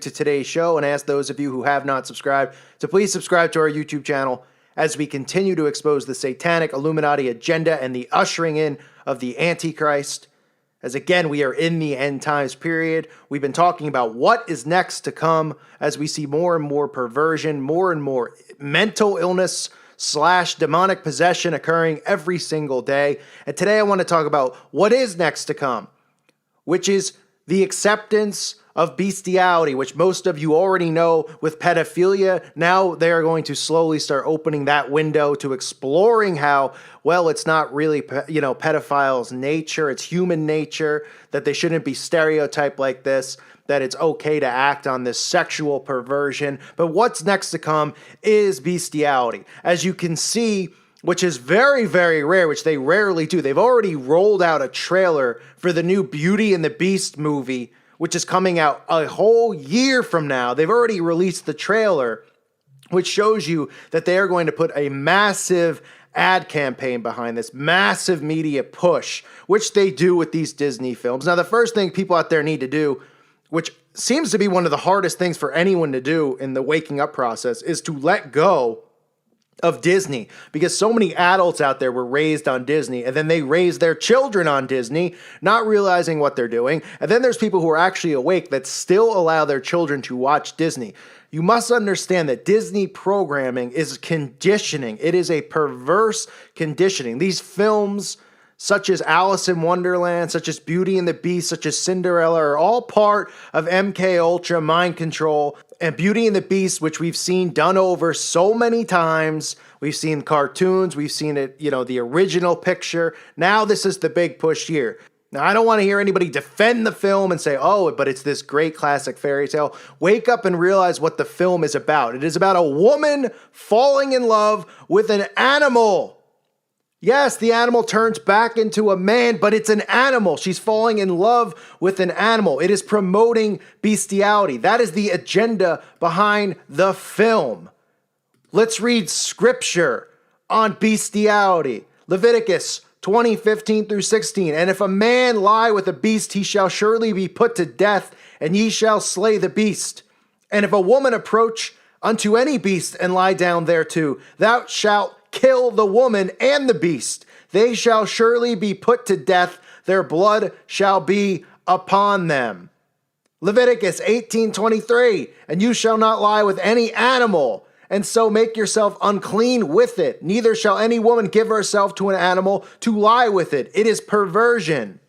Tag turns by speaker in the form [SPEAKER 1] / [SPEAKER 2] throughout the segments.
[SPEAKER 1] to today's show and ask those of you who have not subscribed to please subscribe to our YouTube channel as we continue to expose the satanic Illuminati agenda and the ushering in of the Antichrist. As again, we are in the end times period. We've been talking about what is next to come as we see more and more perversion, more and more mental illness / demonic possession occurring every single day. And today I want to talk about what is next to come, which is the acceptance of bestiality, which most of you already know with pedophilia. Now they are going to slowly start opening that window to exploring how, well, it's not really, pedophiles' nature, it's human nature, that they shouldn't be stereotyped like this, that it's okay to act on this sexual perversion. But what's next to come is bestiality. As you can see, which is very, very rare, which they rarely do. They've already rolled out a trailer for the new Beauty and the Beast movie, which is coming out a whole year from now. They've already released the trailer, which shows you that they are going to put a massive ad campaign behind this, massive media push, which they do with these Disney films. Now, the first thing people out there need to do, which seems to be one of the hardest things for anyone to do in the waking up process, is to let go of Disney, because so many adults out there were raised on Disney and then they raise their children on Disney, not realizing what they're doing. And then there's people who are actually awake that still allow their children to watch Disney. You must understand that Disney programming is conditioning. It is a perverse conditioning. These films, such as Alice in Wonderland, such as Beauty and the Beast, such as Cinderella, are all part of MK Ultra mind control. And Beauty and the Beast, which we've seen done over so many times. We've seen cartoons, we've seen it, the original picture. Now this is the big push here. Now, I don't want to hear anybody defend the film and say, oh, but it's this great classic fairy tale. Wake up and realize what the film is about. It is about a woman falling in love with an animal. Yes, the animal turns back into a man, but it's an animal. She's falling in love with an animal. It is promoting bestiality. That is the agenda behind the film. Let's read scripture on bestiality. Leviticus 20:15 through 16. And if a man lie with a beast, he shall surely be put to death, and ye shall slay the beast. And if a woman approach unto any beast and lie down thereto, thou shalt kill the woman and the beast. They shall surely be put to death. Their blood shall be upon them. Leviticus 18:23. And you shall not lie with any animal, and so make yourself unclean with it. Neither shall any woman give herself to an animal to lie with it. It is perversion.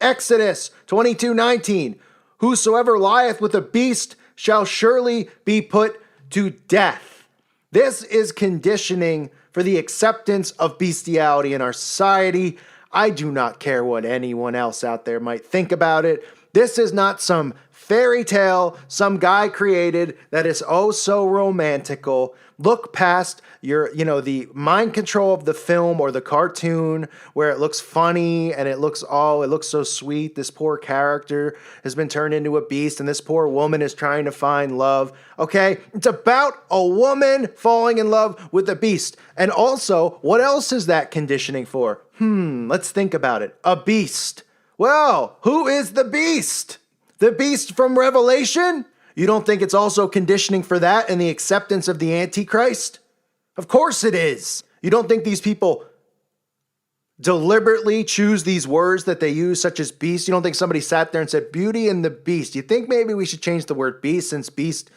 [SPEAKER 1] Exodus 22:19. Whosoever lieth with a beast shall surely be put to death. This is conditioning for the acceptance of bestiality in our society. I do not care what anyone else out there might think about it. This is not some fairy tale some guy created that is oh so romantical. Look past the mind control of the film or the cartoon where it looks funny and it looks so sweet. This poor character has been turned into a beast and this poor woman is trying to find love. Okay, it's about a woman falling in love with a beast. And also, what else is that conditioning for? Let's think about it. A beast. Well, who is the beast? The beast from Revelation? You don't think it's also conditioning for that and the acceptance of the Antichrist? Of course it is. You don't think these people deliberately choose these words that they use, such as beast? You don't think somebody sat there and said, Beauty and the Beast? You think maybe we should change the word beast, since beast,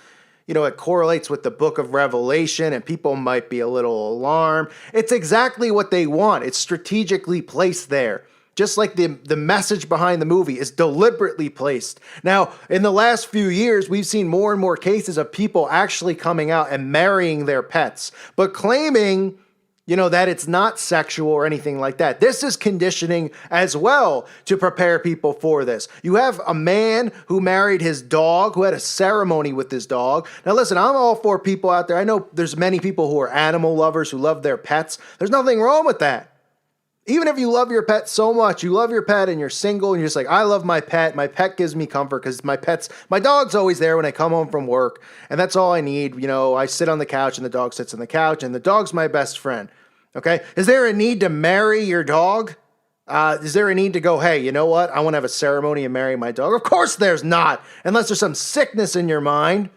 [SPEAKER 1] it correlates with the book of Revelation and people might be a little alarmed. It's exactly what they want. It's strategically placed there. Just like the message behind the movie is deliberately placed. Now, in the last few years, we've seen more and more cases of people actually coming out and marrying their pets, but claiming, that it's not sexual or anything like that. This is conditioning as well to prepare people for this. You have a man who married his dog, who had a ceremony with his dog. Now, listen, I'm all for people out there. I know there's many people who are animal lovers who love their pets. There's nothing wrong with that. Even if you love your pet so much, you love your pet and you're single and you're just like, I love my pet. My pet gives me comfort because my dog's always there when I come home from work. And that's all I need. I sit on the couch and the dog sits on the couch and the dog's my best friend. Okay. Is there a need to marry your dog? Is there a need to go, hey, you know what? I want to have a ceremony and marry my dog? Of course there's not, unless there's some sickness in your mind.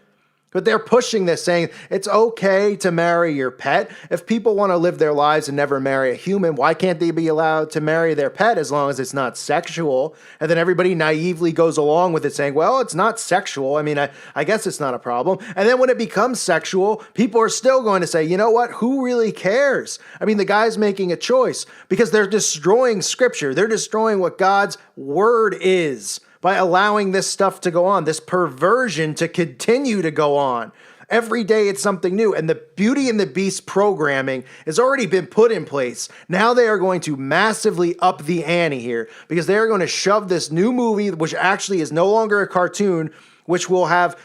[SPEAKER 1] But they're pushing this, saying it's okay to marry your pet. If people want to live their lives and never marry a human, why can't they be allowed to marry their pet as long as it's not sexual? And then everybody naively goes along with it, saying, well, it's not sexual. I mean, I guess it's not a problem. And then when it becomes sexual, people are still going to say, you know what? Who really cares? I mean, the guy's making a choice because they're destroying scripture. They're destroying what God's word is by allowing this stuff to go on, this perversion to continue to go on. Every day it's something new. And the Beauty and the Beast programming has already been put in place. Now they are going to massively up the ante here because they are going to shove this new movie, which actually is no longer a cartoon, which will have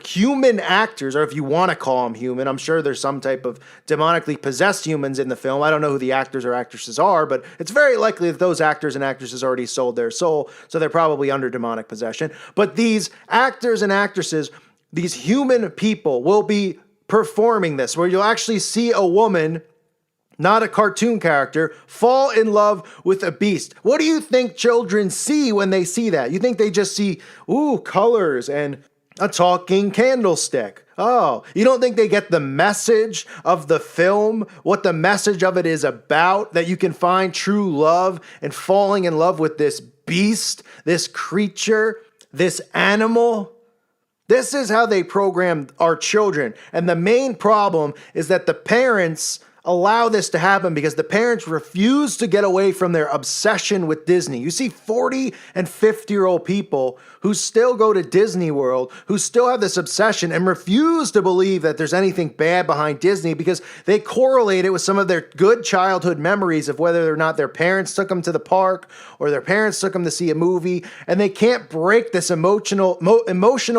[SPEAKER 1] human actors, or if you want to call them human. I'm sure there's some type of demonically possessed humans in the film. I don't know who the actors or actresses are, but it's very likely that those actors and actresses already sold their soul, so they're probably under demonic possession. But these actors and actresses, these human people, will be performing this, where you'll actually see a woman, not a cartoon character, fall in love with a beast. What do you think children see when they see that? You think they just see, colors and a talking candlestick? Oh, you don't think they get the message of the film, what the message of it is about, that you can find true love and falling in love with this beast, this creature, this animal? This is how they program our children. And the main problem is that the parents allow this to happen because the parents refuse to get away from their obsession with Disney. You see 40 and 50-year-old people who still go to Disney World, who still have this obsession and refuse to believe that there's anything bad behind Disney because they correlate it with some of their good childhood memories of whether or not their parents took them to the park or their parents took them to see a movie, and they can't break this emotional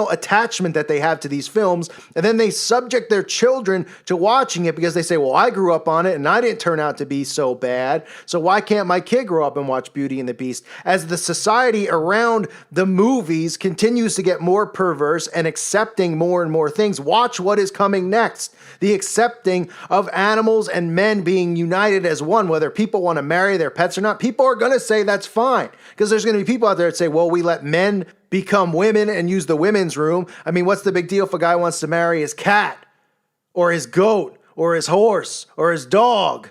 [SPEAKER 1] attachment that they have to these films, and then they subject their children to watching it because they say, well, I grew up on it and I didn't turn out to be so bad, so why can't my kid grow up and watch Beauty and the Beast? As the society around the movies continues to get more perverse and accepting more and more things, watch what is coming next. The accepting of animals and men being united as one, whether people want to marry their pets or not. People are going to say that's fine because there's going to be people out there that say, well, we let men become women and use the women's room. I mean, what's the big deal if a guy wants to marry his cat or his goat or his horse or his dog?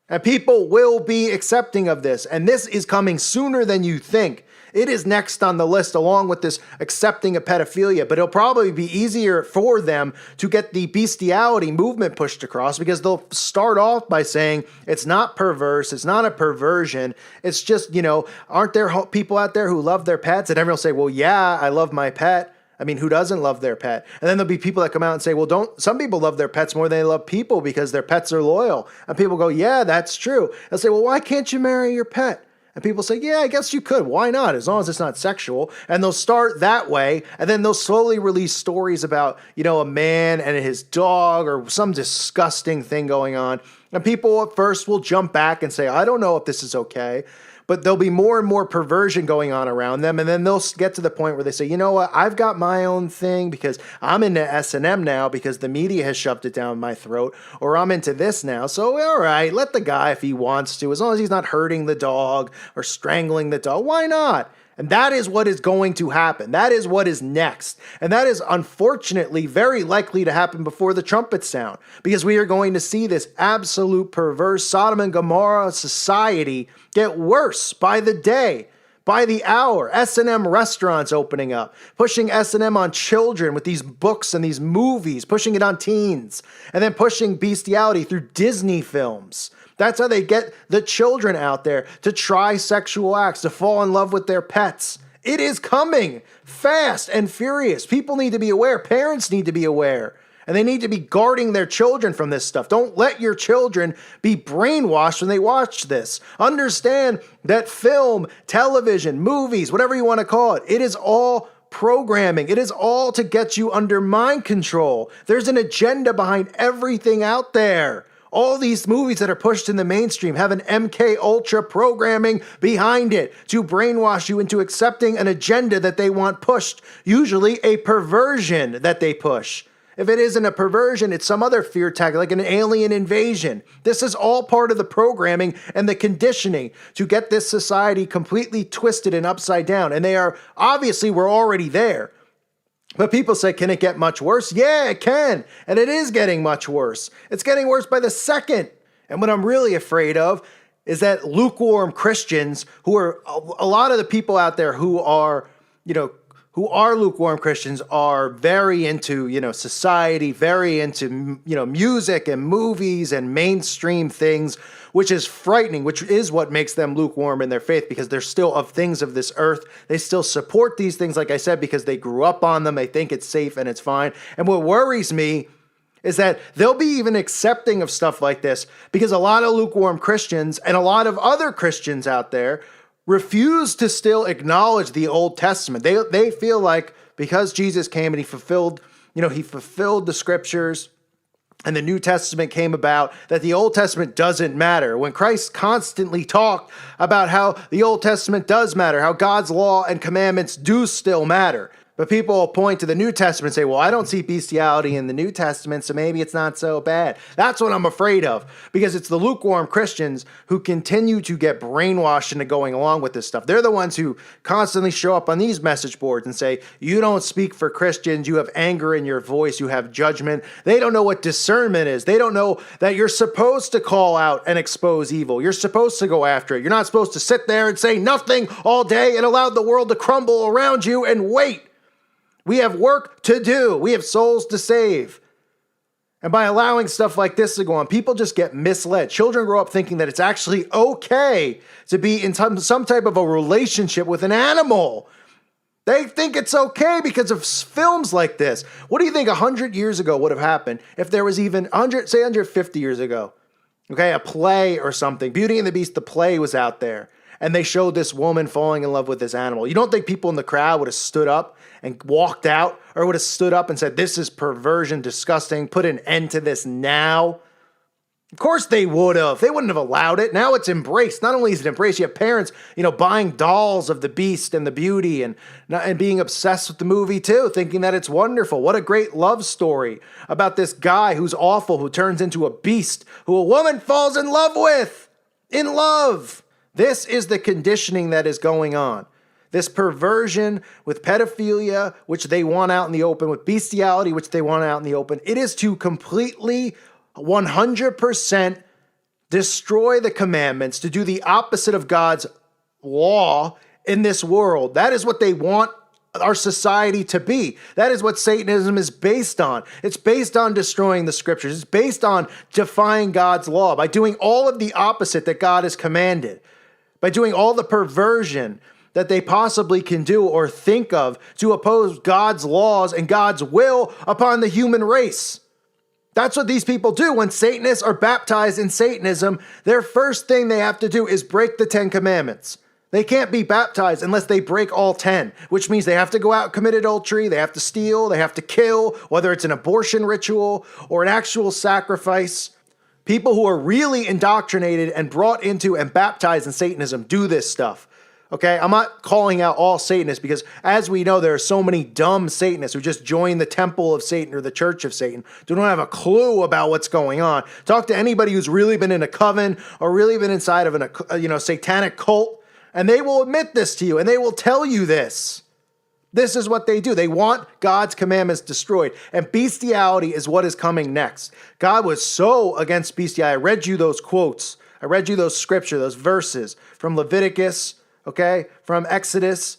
[SPEAKER 1] And people will be accepting of this. And this is coming sooner than you think. It is next on the list along with this accepting of pedophilia, but it'll probably be easier for them to get the bestiality movement pushed across because they'll start off by saying it's not perverse, it's not a perversion, it's just, aren't there people out there who love their pets? And everyone will say, well, yeah, I love my pet. I mean, who doesn't love their pet? And then there'll be people that come out and say, well, some people love their pets more than they love people because their pets are loyal. And people go, yeah, that's true. They'll say, well, why can't you marry your pet? And people say, yeah, I guess you could. Why not? As long as it's not sexual. And they'll start that way. And then they'll slowly release stories about, a man and his dog or some disgusting thing going on. And people at first will jump back and say, I don't know if this is okay. But there'll be more and more perversion going on around them. And then they'll get to the point where they say, you know what, I've got my own thing because I'm into S&M now because the media has shoved it down my throat. Or I'm into this now. So, all right, let the guy if he wants to. As long as he's not hurting the dog or strangling the dog, why not? And that is what is going to happen. That is what is next. And that is unfortunately very likely to happen before the trumpets sound. Because we are going to see this absolute perverse Sodom and Gomorrah society get worse by the day, by the hour. S&M restaurants opening up, pushing S&M on children with these books and these movies, pushing it on teens, and then pushing bestiality through Disney films. That's how they get the children out there to try sexual acts, to fall in love with their pets. It is coming fast and furious. People need to be aware. Parents need to be aware. And they need to be guarding their children from this stuff. Don't let your children be brainwashed when they watch this. Understand that film, television, movies, whatever you want to call it, it is all programming. It is all to get you under mind control. There's an agenda behind everything out there. All these movies that are pushed in the mainstream have an MK Ultra programming behind it to brainwash you into accepting an agenda that they want pushed, usually a perversion that they push. If it isn't a perversion, it's some other fear tactic, like an alien invasion. This is all part of the programming and the conditioning to get this society completely twisted and upside down. And obviously, we're already there. But people say, can it get much worse? Yeah, it can. And it is getting much worse. It's getting worse by the second. And what I'm really afraid of is that lukewarm Christians, who are a lot of the people out there who are lukewarm Christians, are very into, society, very into, music and movies and mainstream things, which is frightening, which is what makes them lukewarm in their faith, because they're still of things of this earth. They still support these things, like I said, because they grew up on them. They think it's safe and it's fine. And what worries me is that they'll be even accepting of stuff like this because a lot of lukewarm Christians and a lot of other Christians out there refuse to still acknowledge the Old Testament. They feel like because Jesus came and he fulfilled the scriptures and the New Testament came about, that the Old Testament doesn't matter. When Christ constantly talked about how the Old Testament does matter, how God's law and commandments do still matter. But people will point to the New Testament and say, well, I don't see bestiality in the New Testament, so maybe it's not so bad. That's what I'm afraid of, because it's the lukewarm Christians who continue to get brainwashed into going along with this stuff. They're the ones who constantly show up on these message boards and say, you don't speak for Christians, you have anger in your voice, you have judgment. They don't know what discernment is. They don't know that you're supposed to call out and expose evil. You're supposed to go after it. You're not supposed to sit there and say nothing all day and allow the world to crumble around you and wait. We have work to do. We have souls to save. And by allowing stuff like this to go on, people just get misled. Children grow up thinking that it's actually okay to be in some type of a relationship with an animal. They think it's okay because of films like this. What do you think 100 years ago would have happened if there was even 150 years ago, a play or something? Beauty and the Beast, the play, was out there, and they showed this woman falling in love with this animal. You don't think people in the crowd would have stood up and walked out, or would have stood up and said, this is perversion, disgusting, put an end to this now? Of course they would have. They wouldn't have allowed it. Now it's embraced. Not only is it embraced, you have parents, buying dolls of the Beast and the Beauty and being obsessed with the movie too, thinking that it's wonderful. What a great love story about this guy who's awful, who turns into a beast, who a woman falls in love with. In love. This is the conditioning that is going on. This perversion with pedophilia, which they want out in the open, with bestiality, which they want out in the open. It is to completely 100% destroy the commandments, to do the opposite of God's law in this world. That is what they want our society to be. That is what Satanism is based on. It's based on destroying the scriptures. It's based on defying God's law by doing all of the opposite that God has commanded, by doing all the perversion that they possibly can do or think of to oppose God's laws and God's will upon the human race. That's what these people do. When Satanists are baptized in Satanism, their first thing they have to do is break the 10 commandments. They can't be baptized unless they break all 10, which means they have to go out and commit adultery, they have to steal, they have to kill, whether it's an abortion ritual or an actual sacrifice. People who are really indoctrinated and brought into and baptized in Satanism do this stuff. Okay, I'm not calling out all Satanists because, as we know, there are so many dumb Satanists who just join the temple of Satan or the church of Satan. They don't have a clue about what's going on. Talk to anybody who's really been in a coven or really been inside of a satanic cult, and they will admit this to you, and they will tell you this. This is what they do. They want God's commandments destroyed, and bestiality is what is coming next. God was so against bestiality. I read you those quotes. I read you those scripture, those verses from Leviticus, from Exodus.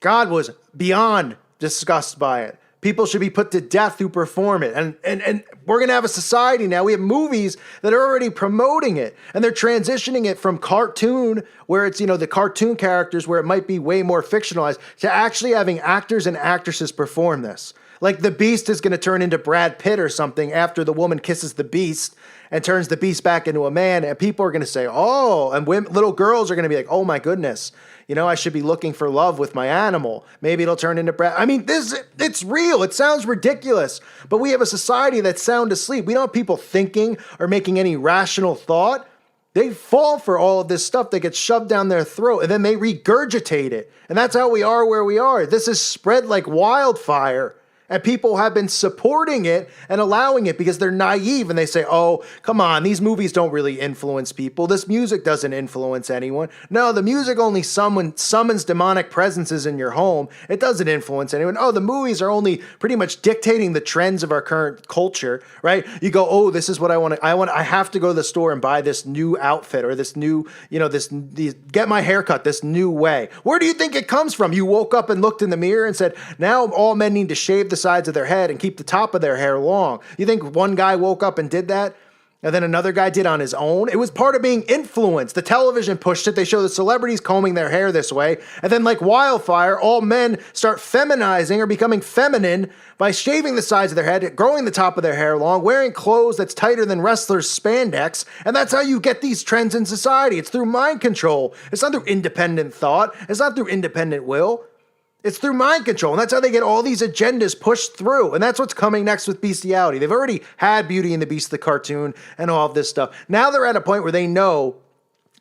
[SPEAKER 1] God was beyond disgusted by it. People should be put to death who perform it. And we're going to have a society now. We have movies that are already promoting it. And they're transitioning it from cartoon, where it's, the cartoon characters, where it might be way more fictionalized, to actually having actors and actresses perform this. Like the Beast is going to turn into Brad Pitt or something after the woman kisses the Beast and turns the Beast back into a man. And people are going to say, oh, and little girls are going to be like, oh my goodness, I should be looking for love with my animal. Maybe it'll turn into Brad. I mean, it's real. It sounds ridiculous, but we have a society that's sound asleep. We don't have people thinking or making any rational thought. They fall for all of this stuff that gets shoved down their throat, and then they regurgitate it. And that's how we are where we are. This is spread like wildfire. And people have been supporting it and allowing it because they're naive and they say, oh, come on, these movies don't really influence people. This music doesn't influence anyone. No, the music only summons demonic presences in your home. It doesn't influence anyone. Oh, the movies are only pretty much dictating the trends of our current culture, right? You go, oh, this is what I want. I have to go to the store and buy this new outfit or this new, get my haircut this new way. Where do you think it comes from? You woke up and looked in the mirror and said, now all men need to shave the sides of their head and keep the top of their hair long. You think one guy woke up and did that? And then another guy did on his own? It was part of being influenced. The television pushed it. They show the celebrities combing their hair this way. And then like wildfire, all men start feminizing or becoming feminine by shaving the sides of their head, growing the top of their hair long, wearing clothes that's tighter than wrestlers' spandex. And that's how you get these trends in society. It's through mind control. It's not through independent thought. It's not through independent will. It's through mind control, and that's how they get all these agendas pushed through, and that's what's coming next with bestiality. They've already had Beauty and the Beast, the cartoon, and all of this stuff. Now they're at a point where they know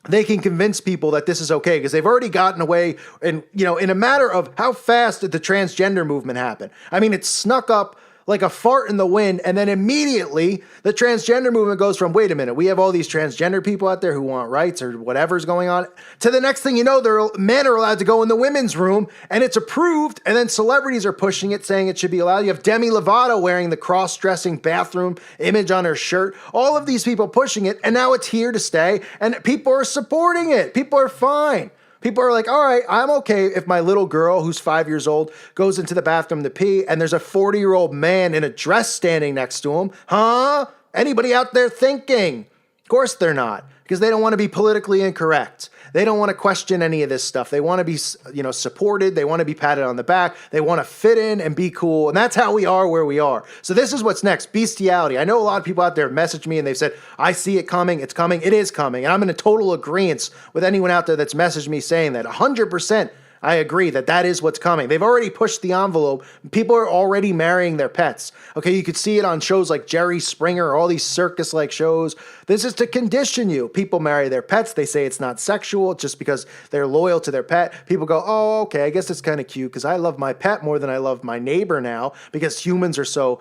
[SPEAKER 1] they can convince people that this is okay because they've already gotten away in a matter of how fast did the transgender movement happen. I mean, it snuck up like a fart in the wind, and then immediately the transgender movement goes from, wait a minute, we have all these transgender people out there who want rights or whatever's going on, to the next thing you know, men are allowed to go in the women's room, and it's approved, and then celebrities are pushing it, saying it should be allowed. You have Demi Lovato wearing the cross-dressing bathroom image on her shirt, all of these people pushing it, and now it's here to stay, and people are supporting it. People are fine. People are like, all right, I'm okay if my little girl who's 5 years old goes into the bathroom to pee and there's a 40-year-old man in a dress standing next to him. Huh? Anybody out there thinking? Of course they're not, because they don't want to be politically incorrect. They don't want to question any of this stuff. They want to be, supported. They want to be patted on the back. They want to fit in and be cool. And that's how we are where we are. So this is what's next. Bestiality. I know a lot of people out there have messaged me and they've said, I see it coming. It's coming. It is coming. And I'm in a total agreement with anyone out there that's messaged me saying that 100%. I agree that is what's coming. They've already pushed the envelope. People are already marrying their pets. Okay, you could see it on shows like Jerry Springer or all these circus-like shows. This is to condition you. People marry their pets. They say it's not sexual just because they're loyal to their pet. People go, oh, okay, I guess it's kind of cute because I love my pet more than I love my neighbor now because humans are so,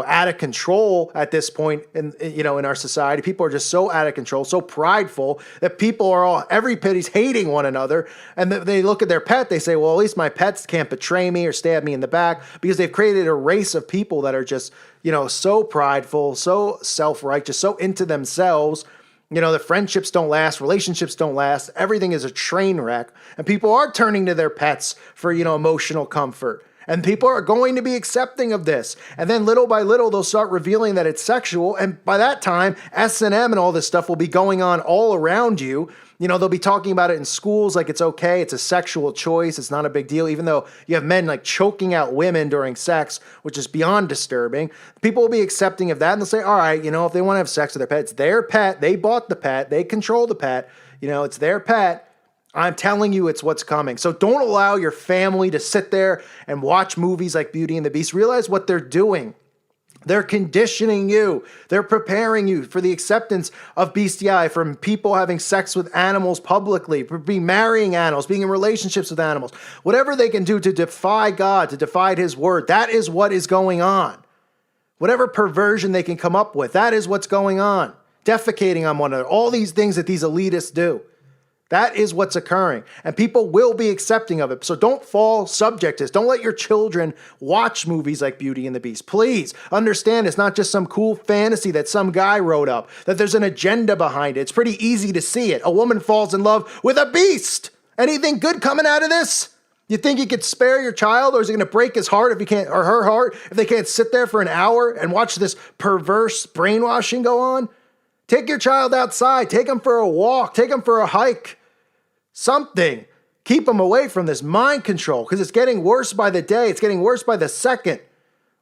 [SPEAKER 1] out of control at this point in our society. People are just so out of control, so prideful that people are everybody's hating one another. And they look at their pet, they say, well, at least my pets can't betray me or stab me in the back, because they've created a race of people that are just, so prideful, so self-righteous, so into themselves. The friendships don't last, relationships don't last. Everything is a train wreck. And people are turning to their pets for, emotional comfort. And people are going to be accepting of this. And then little by little, they'll start revealing that it's sexual. And by that time, S&M and all this stuff will be going on all around you. They'll be talking about it in schools like it's okay. It's a sexual choice. It's not a big deal. Even though you have men like choking out women during sex, which is beyond disturbing. People will be accepting of that. And they'll say, all right, if they want to have sex with their pet, it's their pet. They bought the pet. They control the pet. It's their pet. I'm telling you, it's what's coming. So don't allow your family to sit there and watch movies like Beauty and the Beast. Realize what they're doing. They're conditioning you. They're preparing you for the acceptance of bestiality, from people having sex with animals publicly, for being marrying animals, being in relationships with animals. Whatever they can do to defy God, to defy His word, that is what is going on. Whatever perversion they can come up with, that is what's going on. Defecating on one another, all these things that these elitists do. That is what's occurring, and people will be accepting of it. So don't fall subject to this. Don't let your children watch movies like Beauty and the Beast. Please understand it's not just some cool fantasy that some guy wrote up, that there's an agenda behind it. It's pretty easy to see it. A woman falls in love with a beast. Anything good coming out of this? You think you could spare your child, or is it going to break his heart if you can't, or her heart, if they can't sit there for an hour and watch this perverse brainwashing go on? Take your child outside. Take him for a walk. Take him for a hike. Something. Keep them away from this mind control, because it's getting worse by the day. It's getting worse by the second.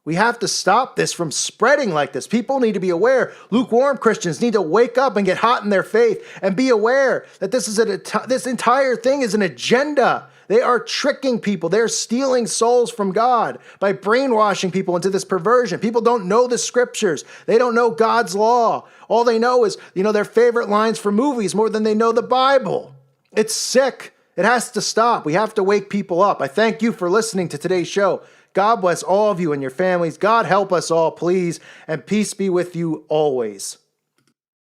[SPEAKER 1] We have to stop this from spreading like this. People need to be aware. Lukewarm Christians need to wake up and get hot in their faith and be aware that this entire thing is an agenda. They are tricking people. They're stealing souls from God by brainwashing people into this perversion. People don't know the scriptures. They don't know God's law. All they know is, their favorite lines from movies more than they know the Bible. It's sick. It has to stop. We have to wake people up. I thank you for listening to today's show. God bless all of you and your families. God help us all, please, and peace be with you always.